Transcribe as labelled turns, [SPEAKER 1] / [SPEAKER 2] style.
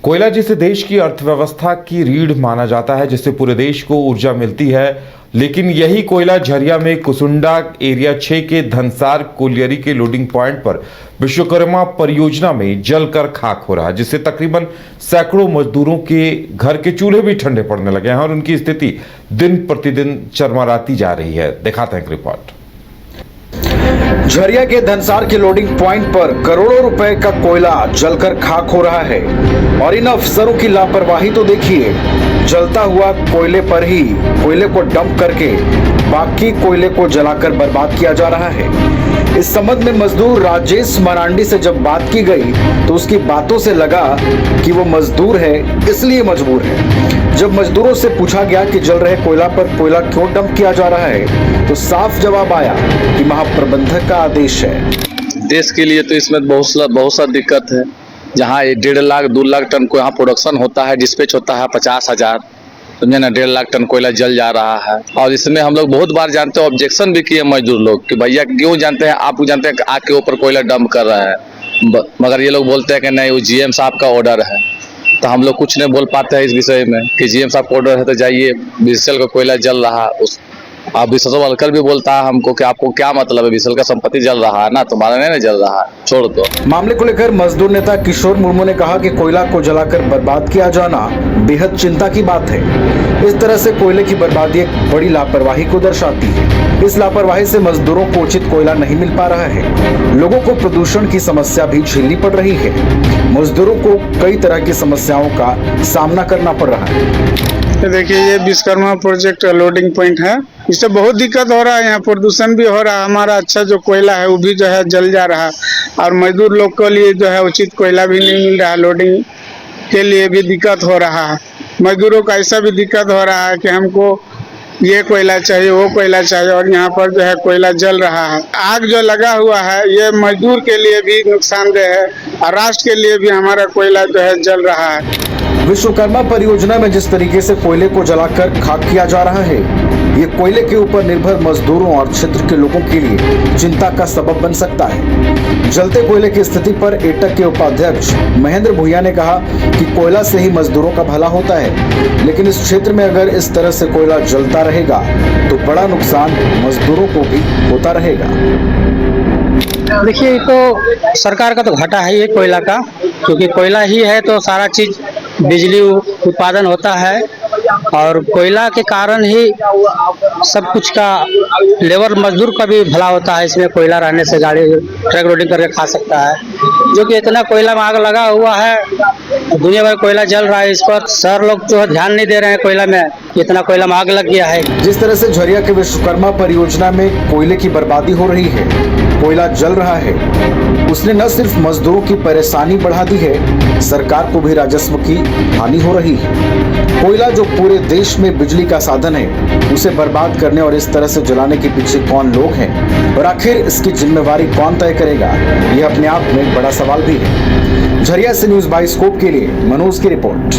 [SPEAKER 1] कोयला जिसे देश की अर्थव्यवस्था की रीढ़ माना जाता है, जिससे पूरे देश को ऊर्जा मिलती है, लेकिन यही कोयला झरिया में कुसुंडा एरिया 6 के धनसार कोलियरी के लोडिंग पॉइंट पर विश्वकर्मा परियोजना में जलकर खाक हो रहा है, जिससे तकरीबन सैकड़ों मजदूरों के घर के चूल्हे भी ठंडे पड़ने लगे हैं और उनकी स्थिति दिन प्रतिदिन चरमराती जा रही है। दिखाते हैं एक रिपोर्ट।
[SPEAKER 2] झरिया के धनसार के लोडिंग पॉइंट पर करोड़ों रुपए का कोयला जलकर खाक हो रहा है और इन अफसरों की लापरवाही तो देखिए। जलता हुआ कोयले पर ही कोयले को डंप करके बाकी कोयले को जलाकर बर्बाद किया जा रहा है। इस संबंध में मजदूर राजेश मरांडी से जब बात की गई तो उसकी बातों से लगा कि वो मजदूर है, इसलिए मजबूर है। जब मजदूरों से पूछा गया कि जल रहे कोयला पर कोयला क्यों डंप किया जा रहा है तो साफ जवाब आया कि महाप्रबंधक का आदेश है।
[SPEAKER 3] देश के लिए तो इसमें बहुत सा दिक्कत है। जहाँ 1.5 लाख 2 लाख टन को यहाँ प्रोडक्शन होता है, डिस्पैच होता है 50,000, समझे ना, 1.5 लाख टन कोयला जल जा रहा है। और इसमें हम लोग बहुत बार जानते हैं, ऑब्जेक्शन भी किए मजदूर लोग कि भैया क्यों जानते हैं, आप जानते हैं कि आग के ऊपर कोयला डंप कर रहा है, मगर ये लोग बोलते हैं कि नहीं वो जीएम साहब का ऑर्डर है। तो हम लोग कुछ नहीं बोल पाते हैं इस विषय में कि जीएम साहब का ऑर्डर है तो जाइए, बीएसएल का कोयला जल रहा है। उस आप बीएसएल वर्कर भी बोलता है हमको कि आपको क्या मतलब है, बीएसएल का संपत्ति जल रहा है ना, तुम्हारा नहीं जल रहा है, छोड़ दो।
[SPEAKER 2] मामले को लेकर मजदूर नेता किशोर मुर्मू ने कहा कि कोयला को जलाकर बर्बाद किया जाना बेहद चिंता की बात है। इस तरह से कोयले की बर्बादी एक बड़ी लापरवाही को दर्शाती है। इस लापरवाही से मजदूरों को उचित कोयला नहीं मिल पा रहा है। लोगों को प्रदूषण की समस्या भी झेलनी पड़ रही है। मजदूरों को कई तरह की समस्याओं का सामना करना पड़ रहा है।
[SPEAKER 4] देखिए ये विश्वकर्मा प्रोजेक्ट लोडिंग पॉइंट है, इससे बहुत दिक्कत हो रहा है। यहाँ प्रदूषण भी हो रहा है, हमारा अच्छा जो कोयला है वो भी जो है जल जा रहा है और मजदूर लोग के लिए जो है उचित कोयला भी नहीं मिल रहा है। लोडिंग के लिए भी दिक्कत हो रहा है। मजदूरों का ऐसा भी दिक्कत हो रहा है कि हमको ये कोयला चाहिए, वो कोयला चाहिए, और यहाँ पर जो है कोयला जल रहा है। आग जो लगा हुआ है ये मजदूर के लिए भी नुकसानदेह है और राष्ट्र के लिए भी हमारा कोयला जो है जल रहा है।
[SPEAKER 2] विश्वकर्मा परियोजना में जिस तरीके से कोयले को जलाकर खाक किया जा रहा है, ये कोयले के ऊपर निर्भर मजदूरों और क्षेत्र के लोगों के लिए चिंता का सबब बन सकता है। जलते कोयले की स्थिति पर एटक के उपाध्यक्ष महेंद्र भुइया ने कहा कि कोयला से ही मजदूरों का भला होता है, लेकिन इस क्षेत्र में अगर इस तरह से कोयला जलता रहेगा तो बड़ा नुकसान मजदूरों को भी होता रहेगा।
[SPEAKER 5] देखिए तो सरकार का तो घाटा है ये कोयला का, क्योंकि कोयला ही है तो सारा चीज बिजली उत्पादन होता है और कोयला के कारण ही सब कुछ का लेबर मजदूर का भी भला होता है। इसमें कोयला रहने से गाड़ी ट्रक लोडिंग करके खा सकता है, जो कि इतना कोयला में आग लगा हुआ है, दुनिया भर कोयला जल रहा है। इस पर शहर लोग जो है ध्यान नहीं दे रहे हैं कोयला में, इतना कोयला में आग लग गया है।
[SPEAKER 2] जिस तरह से झरिया के विश्वकर्मा परियोजना में कोयले की बर्बादी हो रही है, कोयला जल रहा है, उसने न सिर्फ मजदूरों की परेशानी बढ़ा दी है, सरकार को भी राजस्व की हानि हो रही है। कोयला जो पूरे देश में बिजली का साधन है, उसे बर्बाद करने और इस तरह से जलाने के पीछे कौन लोग हैं और आखिर इसकी जिम्मेवारी कौन तय करेगा, यह अपने आप में एक बड़ा सवाल भी है। झरिया से न्यूज़ बाइस्कोप के लिए मनोज की रिपोर्ट।